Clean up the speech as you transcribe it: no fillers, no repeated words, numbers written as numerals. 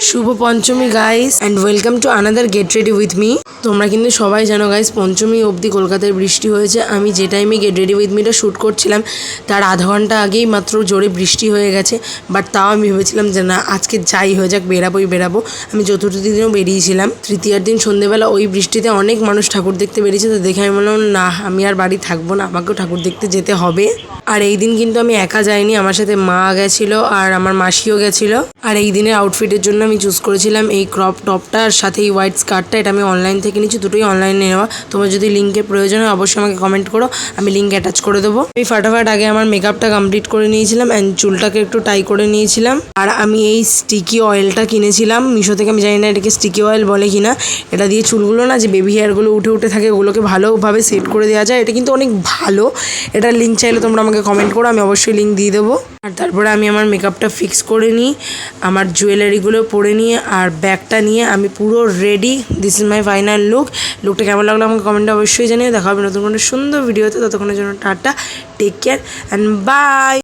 Shubho Panchami guys and welcome to another get ready with me. তোমরা কিন্তু সবাই জানো গাইস, পঞ্চমী অবধি কলকাতায় বৃষ্টি হয়েছে। আমি যে টাইমে গেট রেডি উইথ মিটা শ্যুট করছিলাম তার আধা ঘন্টা আগেই মাত্র জোরে বৃষ্টি হয়ে গেছে। বাট তাও আমি ভেবেছিলাম যে না, আজকে যাই হয়ে যাক বেরাবো। আমি চতুর্থ দিনও বেরিয়েছিলাম। তৃতীয়ার দিন সন্ধ্যেবেলা ওই বৃষ্টিতে অনেক মানুষ ঠাকুর দেখতে বেরিয়েছে, তো দেখে আমি বললাম না, আমি আর বাড়ি থাকবো না, আমাকেও ঠাকুর দেখতে যেতে হবে। আর এই দিন কিন্তু আমি একা যাইনি, আমার সাথে মা গেছিলো আর আমার মাসিও গেছিলো। আর এই দিনের আউটফিটের জন্য আমি চুজ করেছিলাম এই ক্রপ টপটা আর সাথে এই হোয়াইট স্কার্টটা। এটা আমি অনলাইন থেকে নিচ্ছি, দুটোই অনলাইনে নেওয়া। তোমার যদি লিঙ্কের প্রয়োজন হয় অবশ্যই আমাকে কমেন্ট করো, আমি লিঙ্ক অ্যাটাচ করে দেবো। আমি ফাটাফাট আগে আমার মেকআপটা কমপ্লিট করে নিয়েছিলাম অ্যান্ড চুলটাকে একটু টাই করে নিয়েছিলাম। আর আমি এই স্টিকি অয়েলটা কিনেছিলাম মিশো থেকে। আমি জানি না এটাকে স্টিকি অয়েল বলে কিনা। এটা দিয়ে চুলগুলো না, যে বেবি হেয়ারগুলো উঠে থাকে ওগুলোকে ভালোভাবে সেট করে দেওয়া যায়। এটা কিন্তু অনেক ভালো। এটার লিঙ্ক চাইলে তোমরা আমাকে কমেন্ট করো, আমি অবশ্যই লিঙ্ক দিয়ে দেবো। আর তারপরে আমি আমার মেকআপটা ফিক্স করে নিই, আমার জুয়েলারিগুলো পরে নিয়ে আর ব্যাগটা নিয়ে আমি পুরো ready. This is my final লুকটা কেমন লাগলো আমাকে কমেন্টে অবশ্যই জানিয়ে। দেখা হবে নতুন কোনো সুন্দর ভিডিওতে। ততক্ষণের জন্য tata, take care and by.